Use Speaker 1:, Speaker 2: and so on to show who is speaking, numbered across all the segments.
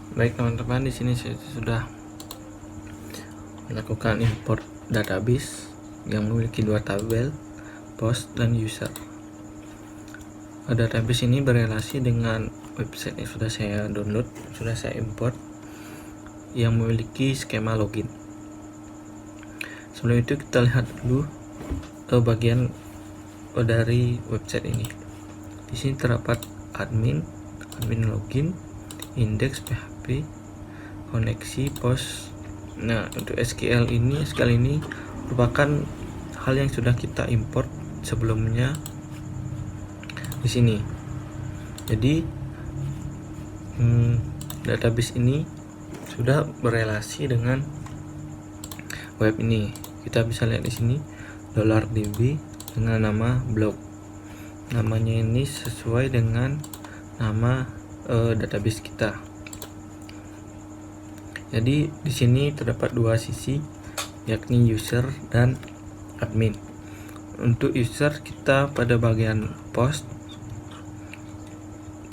Speaker 1: Baik teman-teman, di sini saya sudah melakukan import database yang memiliki dua tabel, post dan user. Database ini berelasi dengan website yang sudah saya download, sudah saya import, yang memiliki skema login. Sebelum itu kita lihat dulu bagian dari website ini. Di sini terdapat admin login, index PHP, koneksi, post. Nah, untuk SQL ini merupakan hal yang sudah kita import sebelumnya di sini. Jadi database ini sudah berelasi dengan web ini. Kita bisa lihat di sini $db dengan nama blog. Namanya ini sesuai dengan nama database kita. Jadi di sini terdapat dua sisi, yakni user dan admin. Untuk user, kita pada bagian post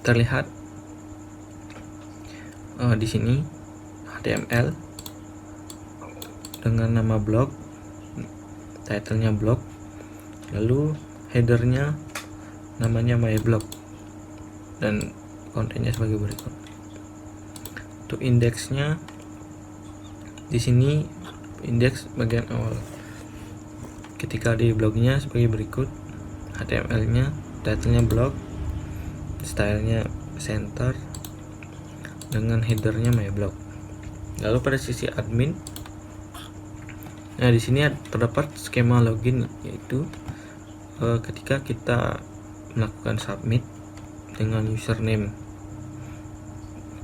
Speaker 1: terlihat di sini HTML dengan nama blog, titlenya blog, lalu headernya namanya my blog dan kontennya sebagai berikut. Untuk indeksnya, di sini indeks bagian awal. Ketika di blognya sebagai berikut, HTML-nya, titlenya blog, stylenya center, dengan headernya my blog. Lalu pada sisi admin, nah di sini terdapat skema login, yaitu ketika kita melakukan submit dengan username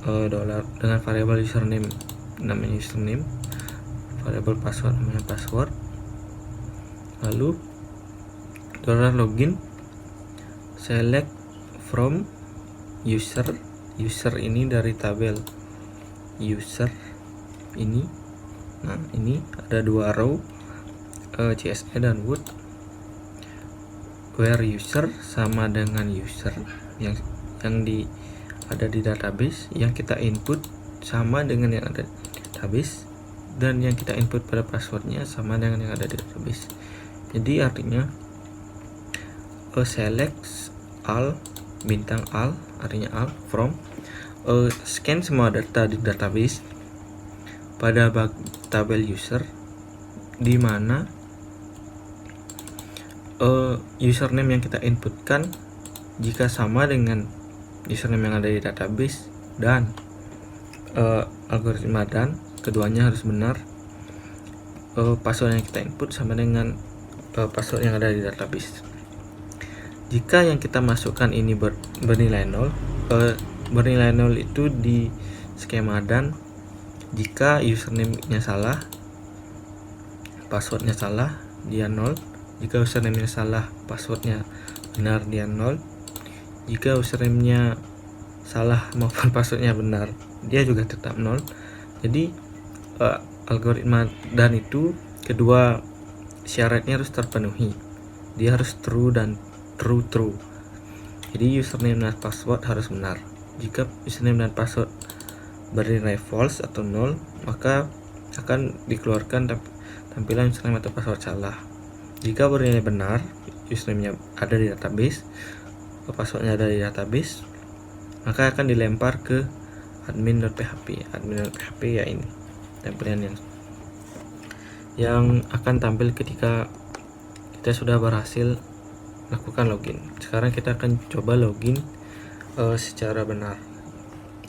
Speaker 1: dengan variabel username namanya username, variabel password namanya password, lalu $login, select from user ini dari tabel user ini. Nah, ini ada dua row, CSE dan wood, where user sama dengan user yang ada di database, yang kita input sama dengan yang ada di database, dan yang kita input pada passwordnya sama dengan yang ada di database. Jadi artinya select all, bintang all artinya all, from scan semua data di database pada tabel user, di mana username yang kita inputkan jika sama dengan username yang ada di database, dan algoritma dan keduanya harus benar. Password yang kita input sama dengan password yang ada di database. Jika yang kita masukkan ini bernilai 0, bernilai 0 itu di skema dan jika username-nya salah, passwordnya salah, dia 0. Jika username-nya salah, passwordnya benar, dia 0. Jika username-nya salah maupun passwordnya benar, dia juga tetap 0. Jadi algoritma dan itu kedua syaratnya harus terpenuhi. Dia harus true dan true. Jadi username dan password harus benar. Jika username dan password bernilai false atau 0, maka akan dikeluarkan tampilan username atau password salah. Jika bernilai benar, username-nya ada di database, passwordnya ada di database, maka akan dilempar ke admin.php. Admin.php ya ini tampilan yang akan tampil ketika kita sudah berhasil lakukan login. Sekarang kita akan coba login secara benar.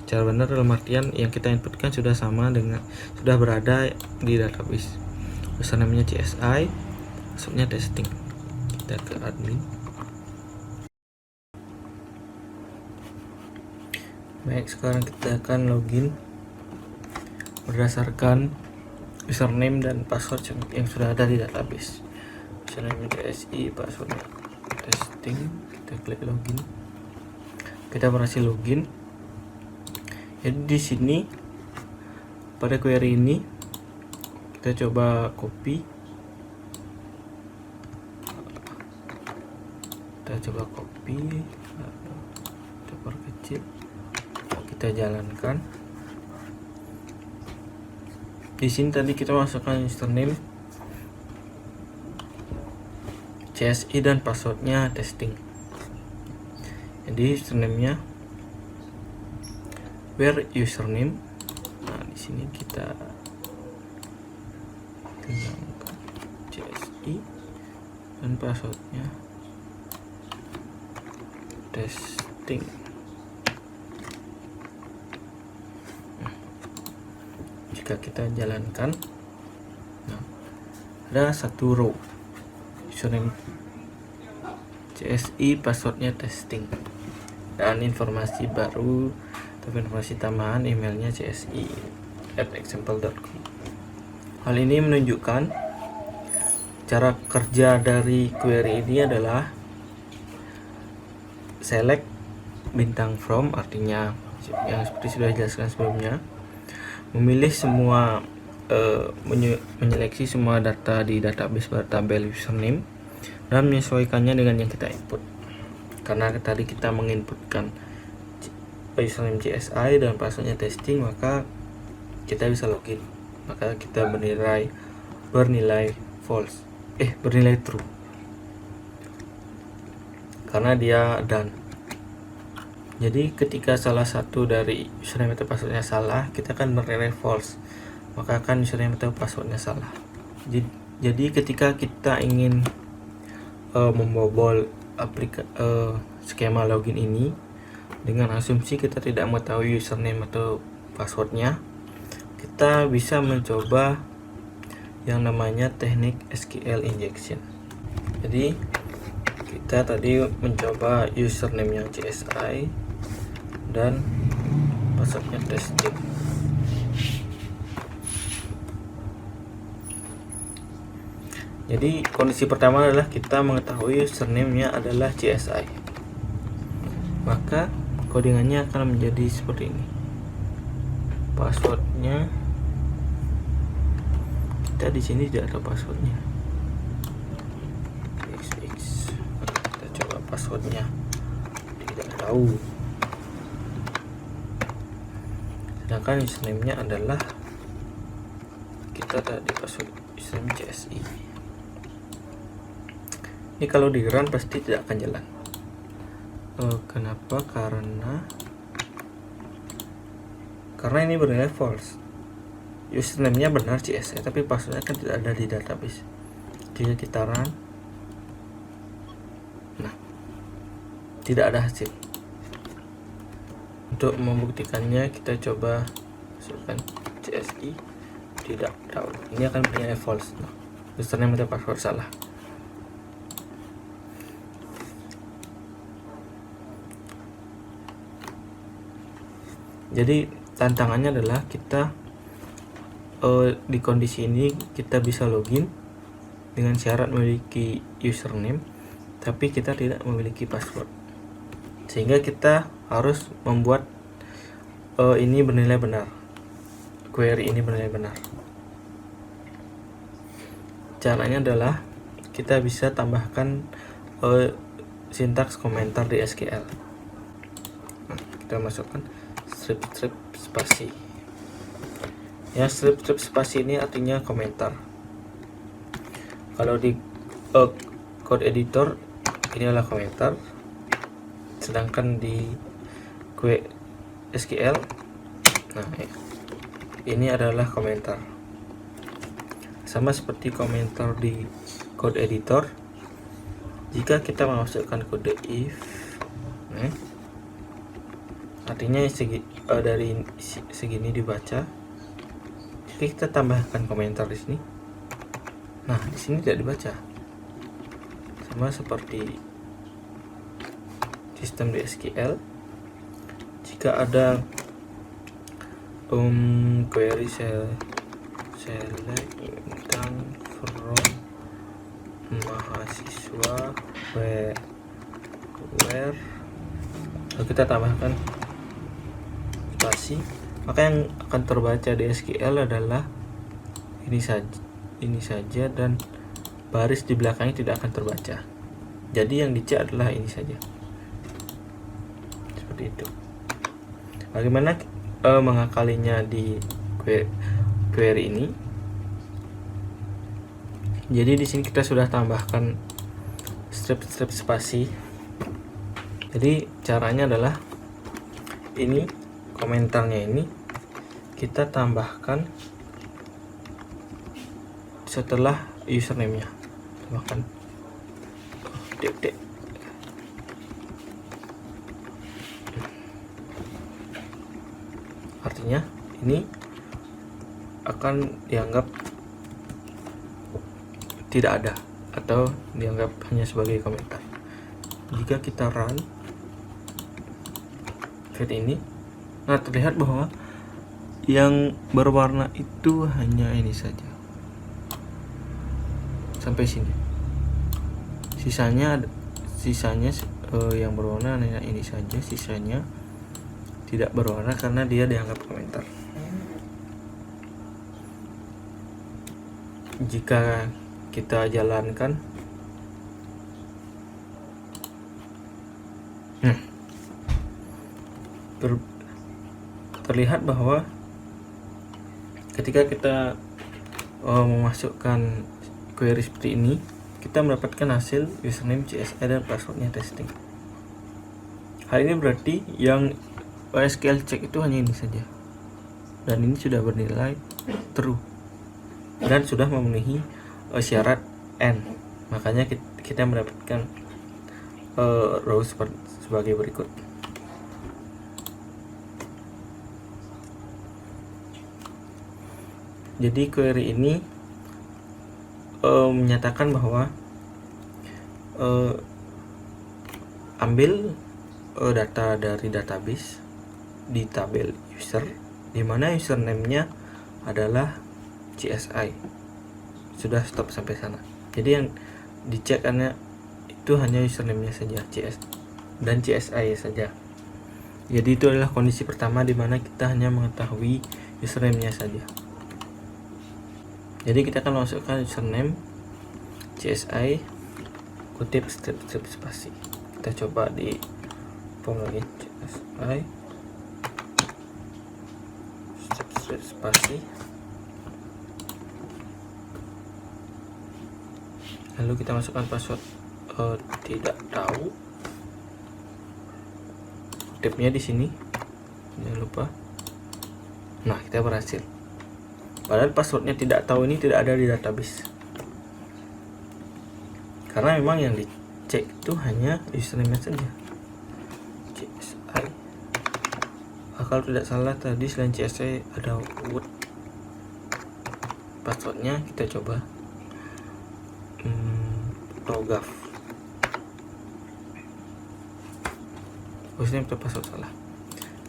Speaker 1: Secara benar dalam artian yang kita inputkan sudah sama dengan, sudah berada di database. Username-nya CSI, passwordnya testing. Kita ke admin. Baik, sekarang kita akan login berdasarkan username dan password yang sudah ada di database. Username CSI, passwordnya testing. Kita klik login. Kita berhasil login. Jadi di sini pada query ini kita coba copy. Kita perkecil, kita jalankan. Di sini tadi kita masukkan username, CSI dan passwordnya testing. Jadi username-nya where username. Nah, di sini kita hilangkan CSI dan passwordnya testing. Jika kita jalankan, nah, ada satu row username CSI, passwordnya testing, dan informasi baru atau informasi tambahan emailnya csi@example.com. Hal ini menunjukkan cara kerja dari query ini adalah select bintang from, artinya yang seperti sudah dijelaskan sebelumnya, memilih semua menyeleksi semua data di database tabel username dan menyesuaikannya dengan yang kita input. Karena tadi kita menginputkan username CSI dan passwordnya testing, maka kita bisa login. Maka kita bernilai false, bernilai true, karena dia done. Jadi ketika salah satu dari username atau passwordnya salah, kita akan bernilai false, maka akan username atau passwordnya salah. Jadi ketika kita ingin membobol skema login ini dengan asumsi kita tidak mengetahui username atau passwordnya, kita bisa mencoba yang namanya teknik SQL injection. Jadi kita tadi mencoba username yang CSI dan passwordnya testing. Jadi kondisi pertama adalah kita mengetahui username-nya adalah CSI. Maka codingannya akan menjadi seperti ini. Passwordnya kita di sini tidak ada passwordnya. XX. Kita coba passwordnya, tidak tahu. Sedangkan username-nya adalah kita tadi password username CSI. Ini kalau di run pasti tidak akan jalan. Kenapa? Karena ini bernilai false. Username-nya benar CSI, tapi passwordnya kan tidak ada di database. Jika kita run, nah, tidak ada hasil. Untuk membuktikannya kita coba masukkan CSI, tidak tahu. Ini akan bernilai false. Nah, username atau password salah. Jadi tantangannya adalah kita di kondisi ini kita bisa login dengan syarat memiliki username, tapi kita tidak memiliki password, sehingga kita harus membuat ini bernilai benar, query ini bernilai benar. Caranya adalah kita bisa tambahkan sintaks komentar di SQL. Nah, kita masukkan strip spasi. Ya, strip spasi ini artinya komentar. Kalau di code editor ini adalah komentar, sedangkan di SQL, nah ini adalah komentar. Sama seperti komentar di code editor, jika kita memasukkan kode if, artinya dari segini dibaca. Jadi kita tambahkan komentar di sini. Nah, di sini tidak dibaca. Sama seperti sistem di SQL. Jika ada query select bintang from mahasiswa where lalu kita tambahkan spasi, maka yang akan terbaca di SQL adalah ini saja dan baris di belakangnya tidak akan terbaca. Jadi yang dicek adalah ini saja, seperti itu. Bagaimana mengakalinya di query ini? Jadi di sini kita sudah tambahkan strip spasi. Jadi caranya adalah ini komentarnya ini kita tambahkan setelah username-nya. Tambahkan dek. Artinya ini akan dianggap tidak ada atau dianggap hanya sebagai komentar. Jika kita run feed ini, nah terlihat bahwa yang berwarna itu hanya ini saja sampai sini. Sisanya yang berwarna hanya ini saja, sisanya tidak berwarna karena dia dianggap komentar. Jika kita jalankan, terlihat bahwa ketika kita memasukkan query seperti ini, kita mendapatkan hasil username, CSI, dan passwordnya testing. Hal ini berarti yang SQL check itu hanya ini saja, dan ini sudah bernilai true dan sudah memenuhi syarat N. Makanya kita mendapatkan row sebagai berikut. Jadi query ini menyatakan bahwa ambil data dari database di tabel user, di mana username-nya adalah CSI. Sudah stop sampai sana. Jadi yang dicek itu hanya username-nya saja, CS dan CSI saja. Jadi itu adalah kondisi pertama di mana kita hanya mengetahui username-nya saja. Jadi kita akan masukkan username, CSI, kutip strip spasi. Kita coba di form lagi, CSI strip spasi. Lalu kita masukkan password tidak tahu. Kutipnya di sini, jangan lupa. Nah, kita berhasil. Padahal passwordnya tidak tahu ini tidak ada di database. Karena memang yang dicek itu hanya username saja, CSI. Kalau tidak salah tadi selain CSI ada wood. Passwordnya kita coba Togaf. Username atau password salah.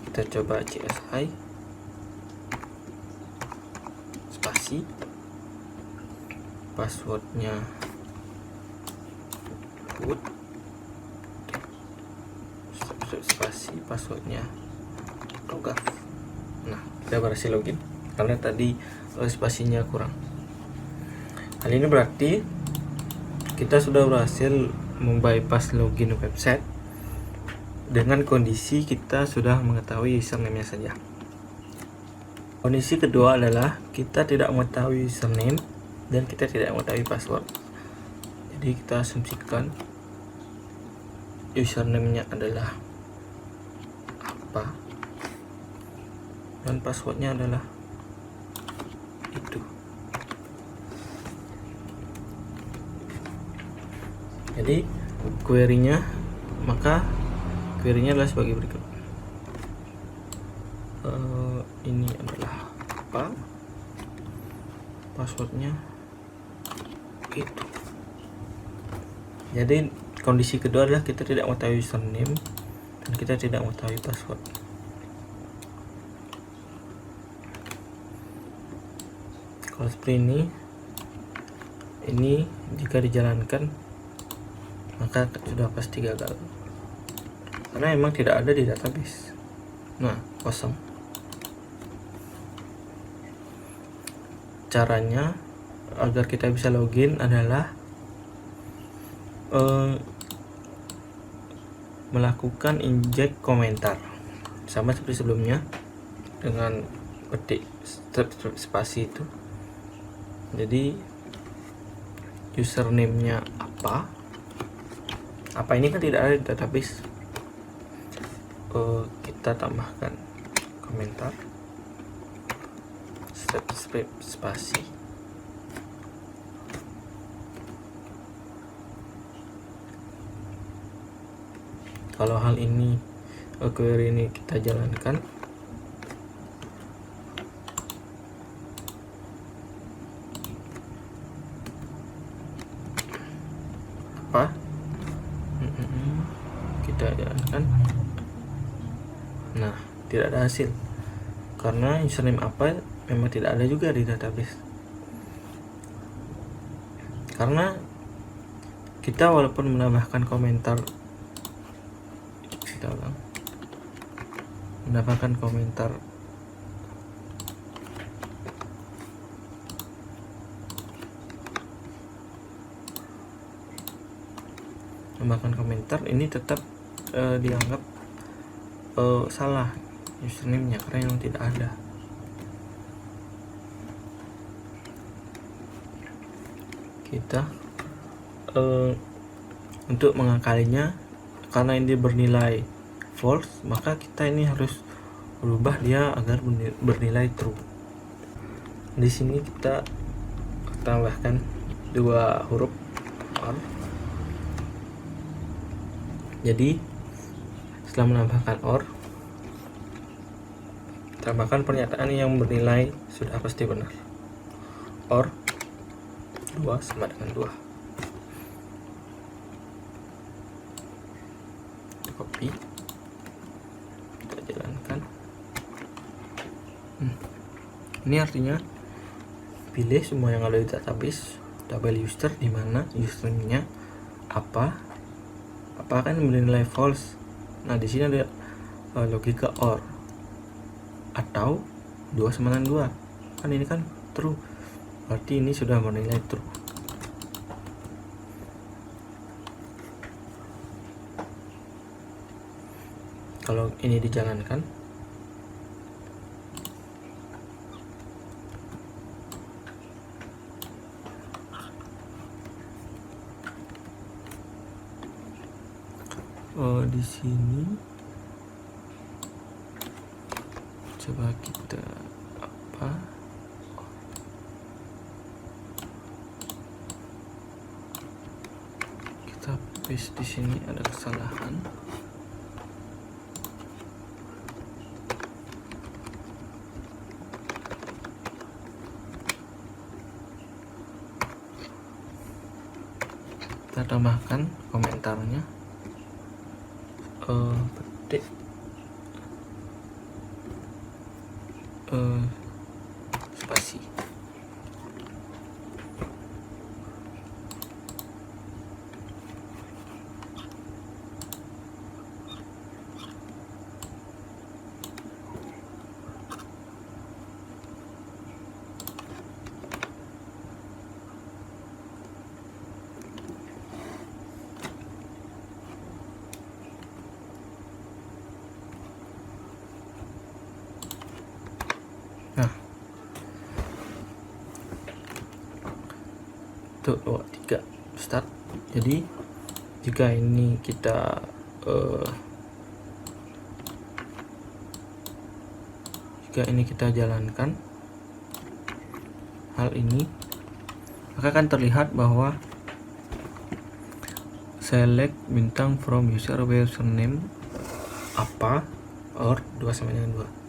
Speaker 1: Kita coba CSI spasi, passwordnya wood, spasi, passwordnya Togaf. Nah, kita berhasil login karena tadi spasinya kurang. Hal ini berarti kita sudah berhasil membypass login website dengan kondisi kita sudah mengetahui username-nya saja. Kondisi kedua adalah kita tidak mengetahui username dan kita tidak mengetahui password. Jadi kita asumsikan username-nya adalah apa dan passwordnya adalah itu. Jadi query-nya adalah sebagai berikut. Ini adalah apa, passwordnya itu. Jadi kondisi kedua adalah kita tidak mengetahui username dan kita tidak mengetahui password. Kalau seperti ini jika dijalankan maka sudah pasti gagal karena memang tidak ada di database. Nah, kosong. Caranya agar kita bisa login adalah melakukan inject komentar sama seperti sebelumnya dengan petik strip spasi itu. Jadi username-nya apa ini kan tidak ada di database. Kita tambahkan komentar spasi. Kalau hal ini query ini kita jalankan, apa kita jalankan, nah tidak ada hasil karena username apa memang tidak ada juga di database. Karena kita walaupun menambahkan komentar, kita ulang, menambahkan komentar ini tetap dianggap salah username-nya karena yang tidak ada. Kita untuk mengakalinya, karena ini bernilai false, maka kita ini harus berubah dia agar bernilai true. Di sini kita tambahkan 2 huruf or. Jadi setelah menambahkan or, tambahkan pernyataan yang bernilai sudah pasti benar. Or 2 sama dengan 2. Kita copy, kita jalankan. Ini artinya pilih semua yang ada di database tabel user, di mana username-nya apa kan bernilai false. Nah di sini ada logika or atau 2 sama dengan 2, kan ini kan true, berarti ini sudah bernilai true. Kalau ini dijalankan, di sini coba kita kita paste di sini, ada kesalahan. Kita tambahkan komentarnya, petik spasi. Nah, tuh 3 start. Jadi jika ini kita jalankan hal ini, maka akan terlihat bahwa select bintang from user username apa or 2 sama dengan 2.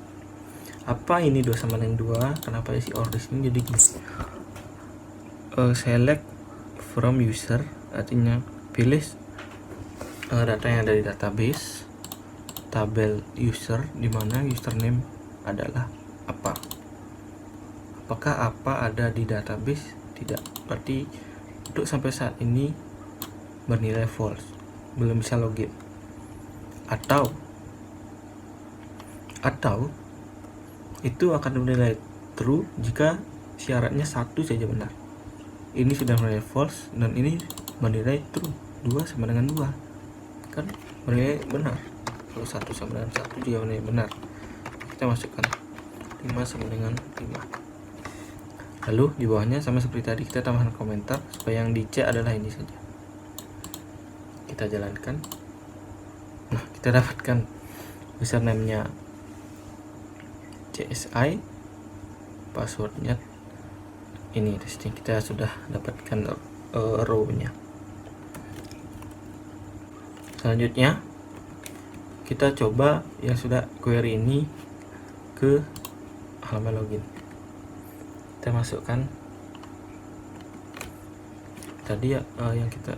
Speaker 1: Apa ini 2 sama dengan 2? Kenapa isi or di sini? Jadi select from user artinya pilih data yang ada di database tabel user, di mana username adalah apa. Apakah apa ada di database? Tidak. Berarti untuk sampai saat ini bernilai false, belum bisa login. Atau itu akan bernilai true jika syaratnya 1 saja benar. Ini sudah bernilai false dan ini bernilai true, 2 sama dengan 2 kan bernilai benar. Kalau 1 sama dengan 1 juga bernilai benar. Kita masukkan 5 sama dengan 5. Lalu di bawahnya sama seperti tadi, kita tambahkan komentar supaya yang di C adalah ini saja. Kita jalankan. Nah, kita dapatkan username-nya CSI, passwordnya ini testing. Kita sudah dapatkan row-nya. Selanjutnya kita coba yang sudah query ini ke halaman login. Kita masukkan tadi ya, yang kita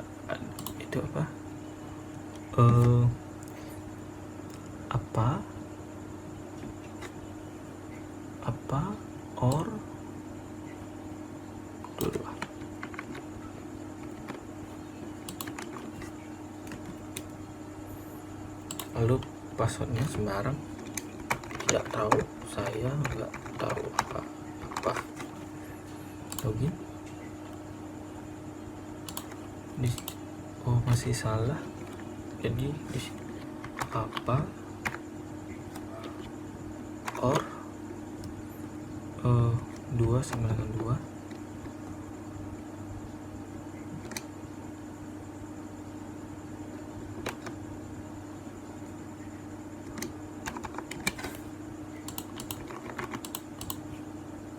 Speaker 1: itu apa or dulu. Lalu passwordnya sembarang, tidak tahu, saya nggak tahu apa login. Masih salah, jadi di apa or 2 sama dengan 2.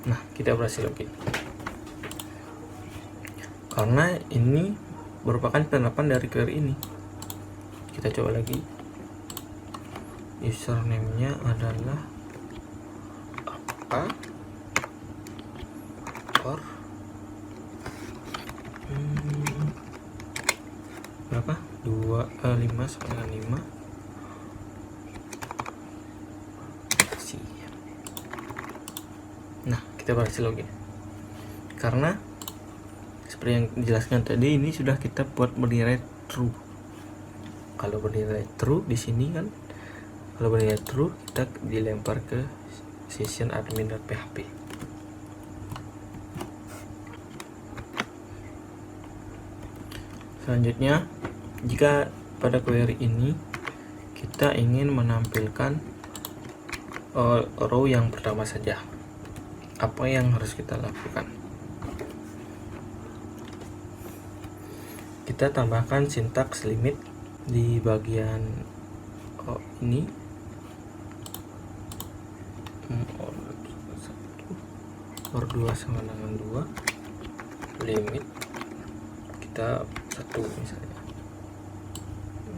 Speaker 1: Nah, kita berhasil login. Karena ini merupakan penerapan dari query ini. Kita coba lagi. Username-nya adalah apa or berapa? 5 sama dengan 5. Nah, kita berhasil login. Karena seperti yang dijelaskan tadi, ini sudah kita buat bernilai true. Kalau bernilai true di sini kan, kalau bernilai true kita dilempar ke session admin.php. Selanjutnya, jika pada query ini kita ingin menampilkan row yang pertama saja, apa yang harus kita lakukan? Kita tambahkan sintaks limit di bagian ini, or 2 sama dengan 2, limit kita 1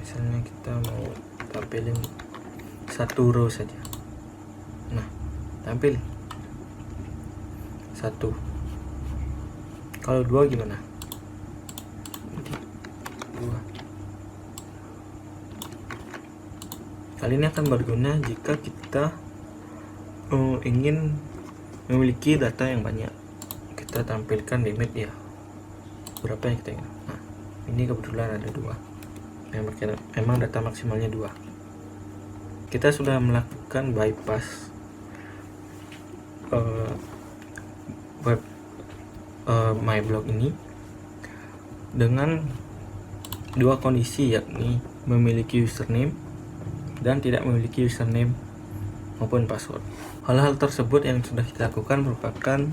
Speaker 1: misalnya kita mau tampilin 1 row saja. Nah, tampil 1. Kalau 2 gimana? 2. Kali ini akan berguna jika kita ingin memiliki data yang banyak. Kita tampilkan limit ya, berapa yang kita ingin. Nah, ini kebetulan ada 2. Memang data maksimalnya 2. Kita sudah melakukan bypass web my blog ini dengan 2 kondisi, yakni memiliki username dan tidak memiliki username maupun password. Hal-hal tersebut yang sudah kita lakukan merupakan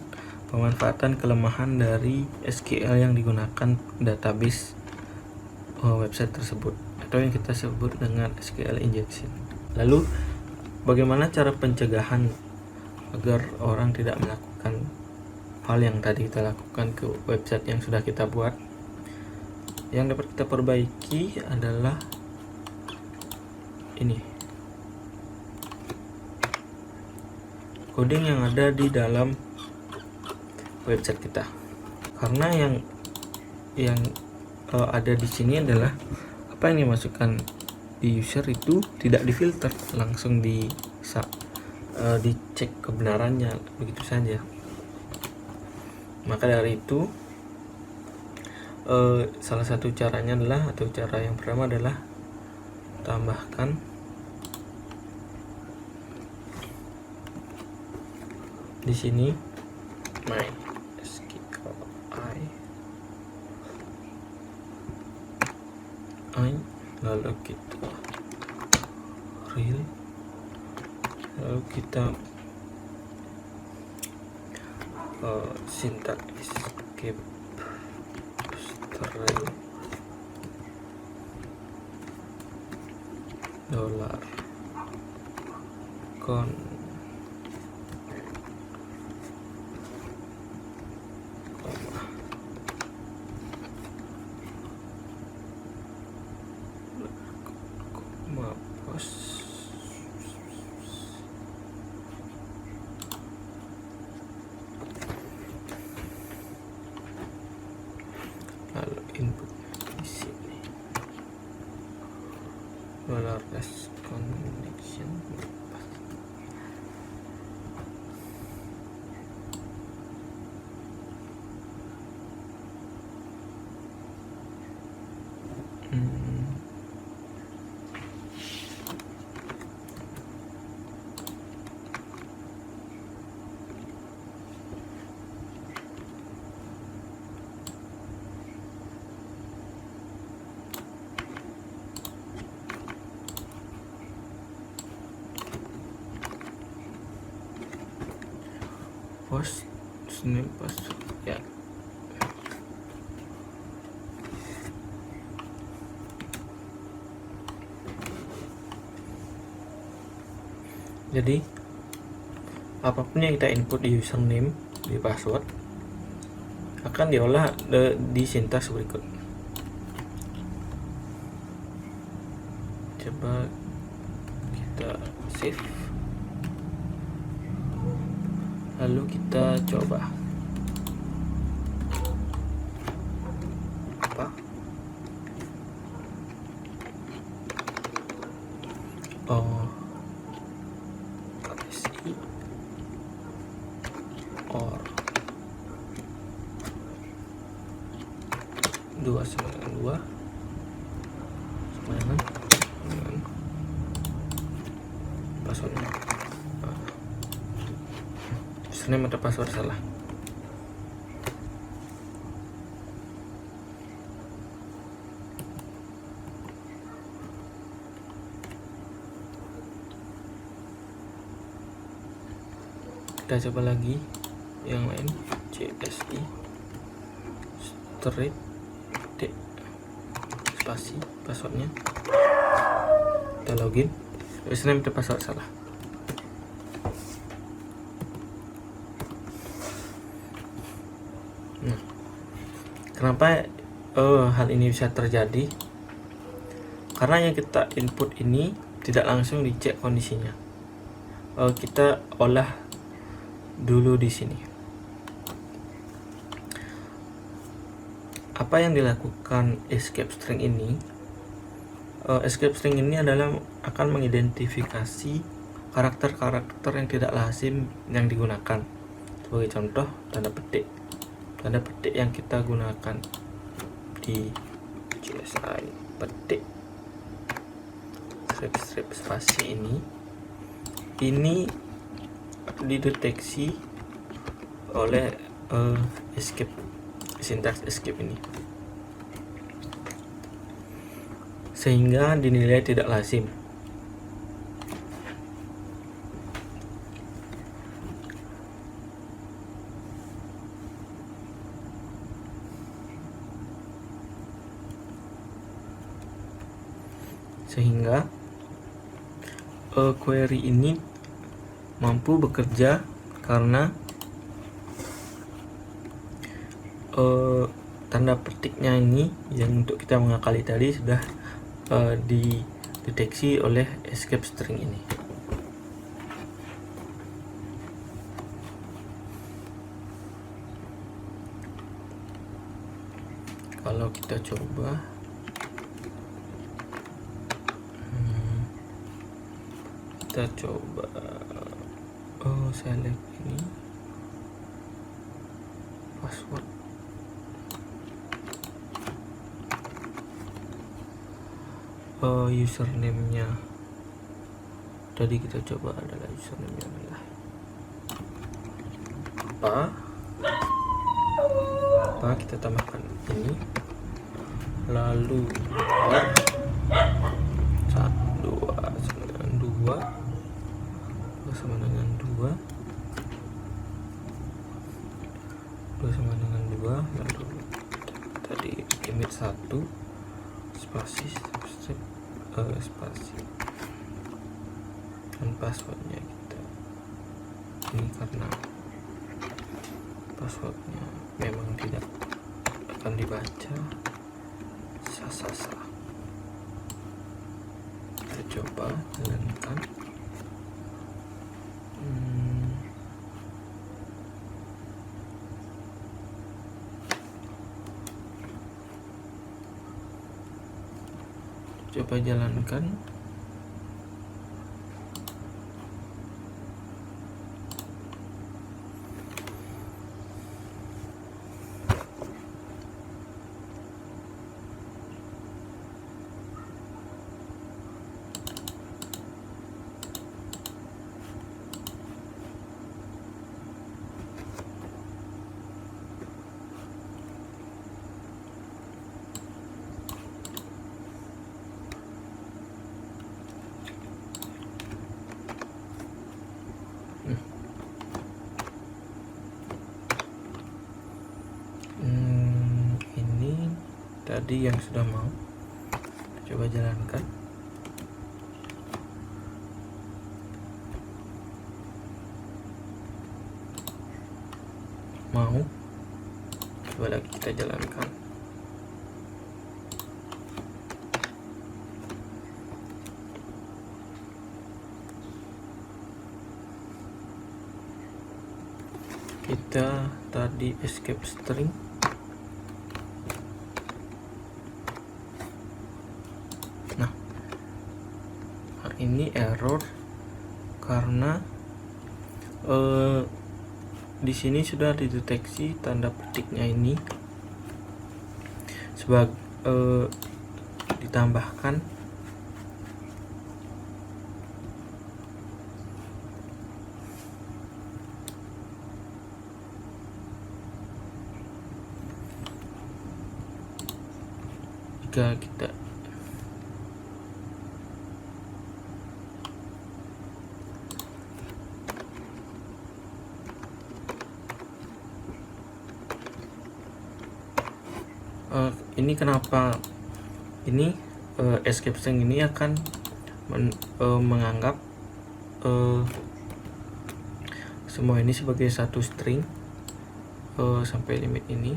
Speaker 1: pemanfaatan kelemahan dari SQL yang digunakan database website tersebut, atau yang kita sebut dengan SQL injection. Lalu bagaimana cara pencegahan agar orang tidak melakukan hal yang tadi kita lakukan ke website yang sudah kita buat? Yang dapat kita perbaiki adalah ini, coding yang ada di dalam website kita. Karena yang ada di sini adalah apa yang dimasukkan di user itu tidak difilter, langsung dicek kebenarannya begitu saja. Maka dari itu salah satu caranya adalah, atau cara yang pertama adalah tambahkan di sini MySQL lalu kita lalu kita syntax escape string dollar con post lalu input di sini dollar dash connection post name password ya. Jadi apapun yang kita input di username, di password akan diolah di sintaks berikut. Coba kita save, lalu kita coba apa RSI or 292 dengan passwordnya. Username atau password salah. Kita coba lagi yang lain, CSI straight D spasi passwordnya. Kita login, username atau password salah. Nah, kenapa hal ini bisa terjadi? Karena yang kita input ini tidak langsung dicek kondisinya. Kita olah dulu di sini. Apa yang dilakukan escape string ini? Escape string ini adalah akan mengidentifikasi karakter-karakter yang tidak lazim yang digunakan. Sebagai contoh, tanda petik. Tanda petik yang kita gunakan di CSI petik strip spasi ini dideteksi oleh escape, sintaks escape ini, sehingga dinilai tidak lazim. Sehingga query ini mampu bekerja karena tanda petiknya ini yang untuk kita mengakali tadi sudah dideteksi oleh escape string ini. Kalau kita coba select ini password, username-nya tadi kita coba adalah username-nya adalah apa kita tambahkan ini, lalu 1292 sama dengan 2 2 sama dengan 2, lalu tadi limit 1 spasi spasi dan passwordnya kita ini, karena passwordnya memang tidak akan dibaca, sah. Kita coba jalankan. Coba jalankan. Ini tadi yang sudah mau, coba jalankan. Mau, coba lagi kita jalankan. Kita tadi escape string, nah hari ini error karena di sini sudah dideteksi tanda petiknya ini sebagai ditambahkan jika kita ini kenapa ini escape string ini akan menganggap semua ini sebagai satu string sampai limit ini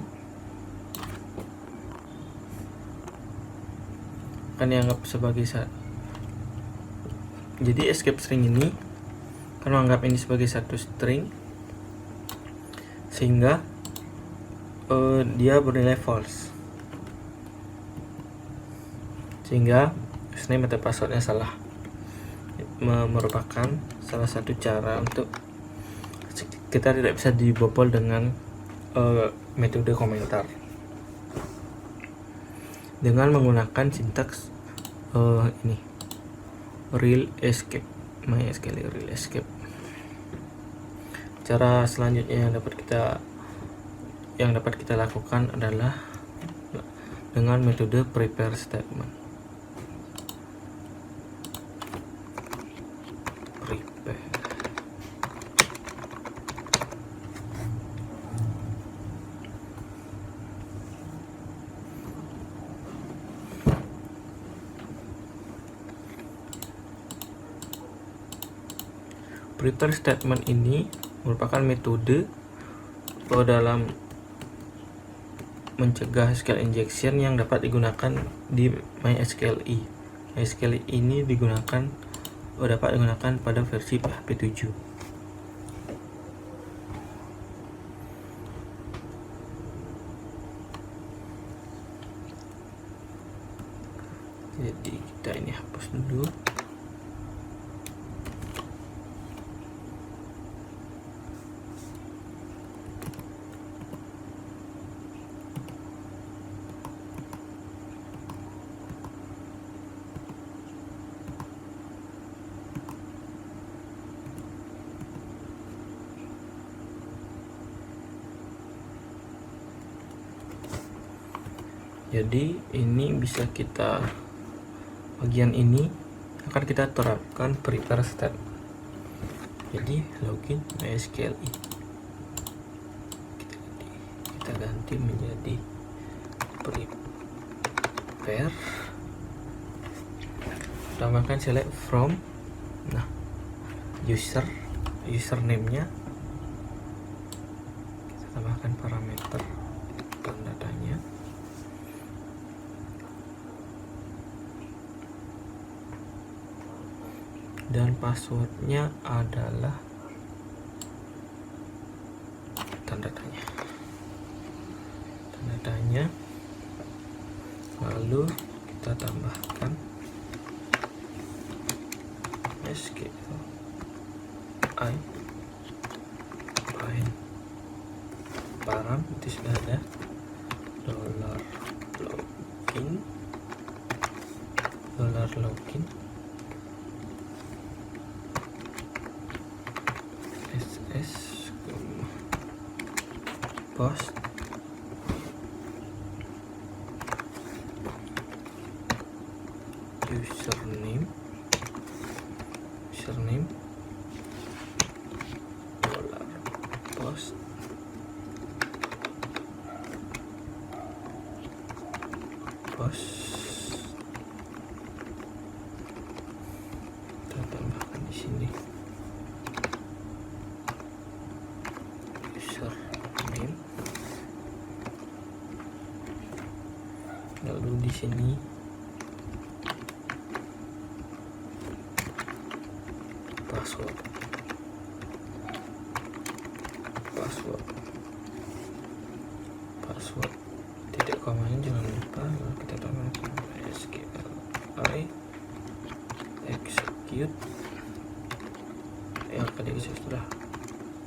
Speaker 1: akan dianggap sebagai jadi escape string ini akan menganggap ini sebagai satu string sehingga dia bernilai false, sehingga username atau passwordnya salah. Merupakan salah satu cara untuk kita tidak bisa dibobol dengan metode komentar dengan menggunakan sintaks ini real escape, MySQL real escape. Cara selanjutnya yang dapat kita lakukan adalah dengan metode prepare statement. Prepare statement ini merupakan metode dalam mencegah SQL injection yang dapat digunakan di MySQL. MySQL ini dapat digunakan pada versi PHP 7. Jadi kita ini hapus dulu. Jadi ini bisa kita, bagian ini akan kita terapkan prepare step. Jadi login MySQL. ganti menjadi prepare, tambahkan select from. Nah, username-nya kita tambahkan parameter tanda tanya, dan passwordnya adalah tanda tanya, lalu kita tambahkan SQL find param, itu sudah ada $login ss post username $post kita tambahkan di sini username, lalu di sini password titik komanya jangan lupa, lalu kita tambahkan SQLi execute yang tadi sudah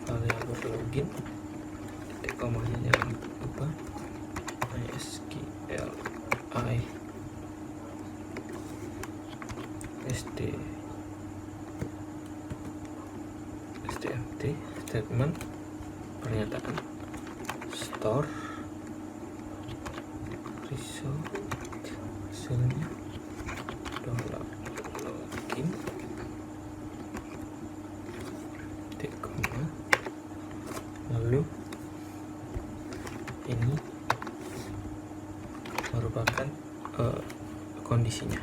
Speaker 1: variabel login, titik komanya jangan lupa, SQLi stmt statement pernyataan store result hasilnya $login titik koma, lalu ini merupakan kondisinya.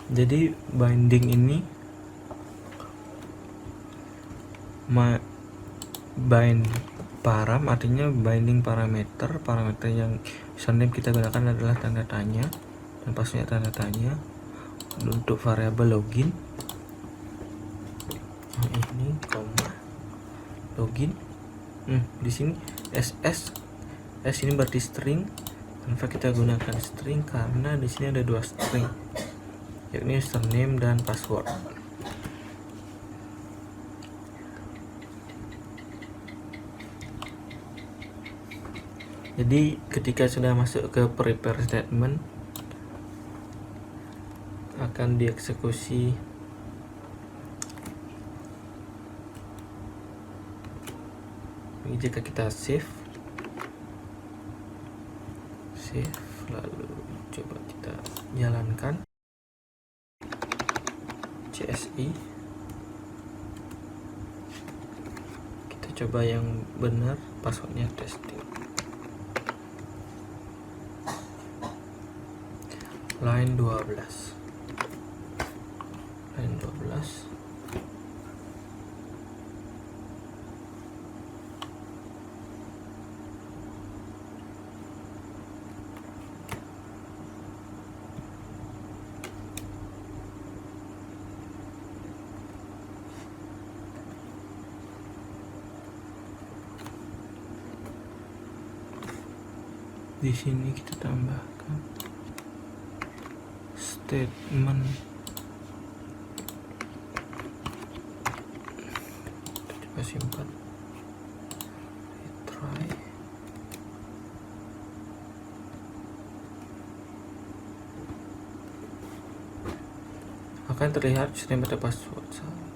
Speaker 1: Jadi binding ini bind param artinya binding parameter yang username kita gunakan adalah tanda tanya dan passwordnya tanda tanya. Untuk variabel login ini koma login, di sini s ini berarti string. Kenapa kita gunakan string? Karena di sini ada dua string, yakni username dan password. Jadi ketika sudah masuk ke prepare statement akan dieksekusi jika kita save lalu coba kita jalankan CSI, kita coba yang benar, passwordnya testing. Line 12 di sini kita tambahkan statement kita coba simpan, retry, akan terlihat username atau password salah.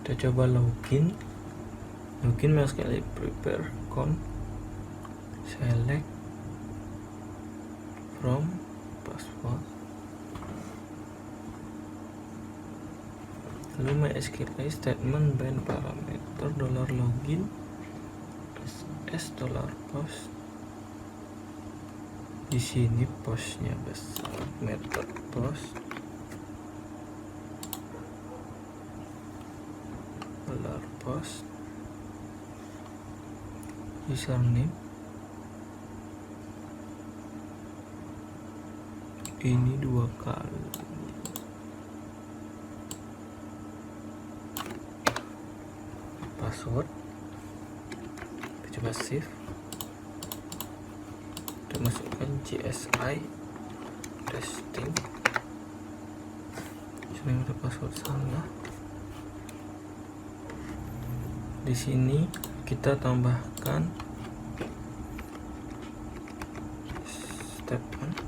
Speaker 1: Kita coba login, login sekali, prepare account, select from password, lalu MySQL statement bind parameter $login ss $post. Di sini postnya besar, method post $post, username ini 2 kali, password kita coba save, kita masukkan GSI testing, sini ada password salah. Di sini kita tambahkan statement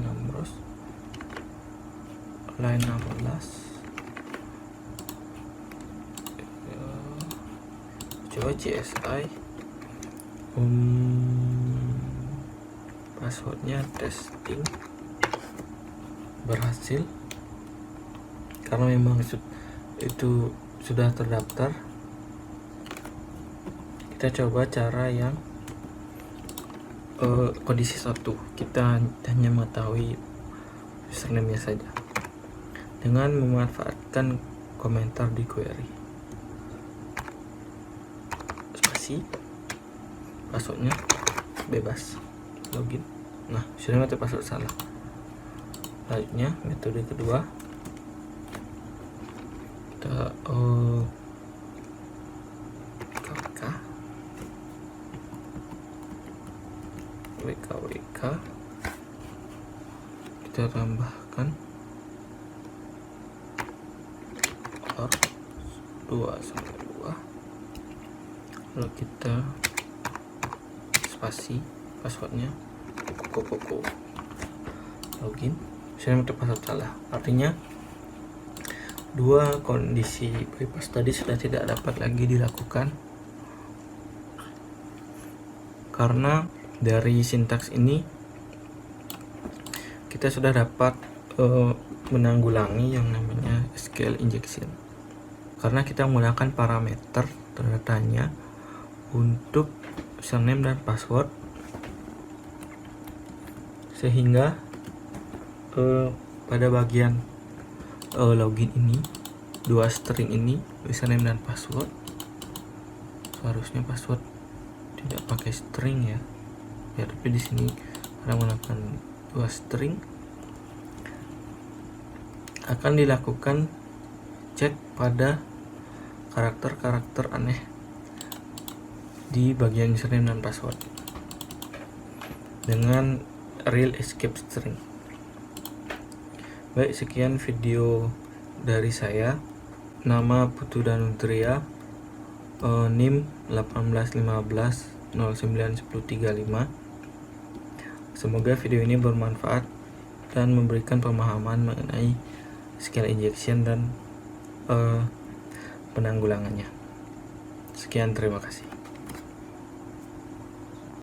Speaker 1: numbers line 16, coba GSI, passwordnya testing, berhasil karena memang itu sudah terdaftar. Kita coba cara yang kondisi 1, kita hanya mengetahui username-nya saja dengan memanfaatkan komentar di query, spasi, passwordnya bebas, login. Nah, username atau password salah. Selanjutnya metode kedua, kita WK kita tambahkan or 2/2, lalu kita spasi, passwordnya koko login, saya untuk password salah, artinya 2 kondisi bypass tadi sudah tidak dapat lagi dilakukan karena dari sintaks ini kita sudah dapat menanggulangi yang namanya SQL injection karena kita menggunakan parameter datanya untuk username dan password, sehingga pada bagian login ini 2 string ini, username dan password, seharusnya password tidak pakai string ya, tapi di sini karena menggunakan 2 string akan dilakukan cek pada karakter-karakter aneh di bagian username dan password dengan real escape string. Baik, sekian video dari saya. Nama Putu Danutria, NIM 1815091035. Semoga video ini bermanfaat dan memberikan pemahaman mengenai SQL injection dan penanggulangannya. Sekian, terima kasih.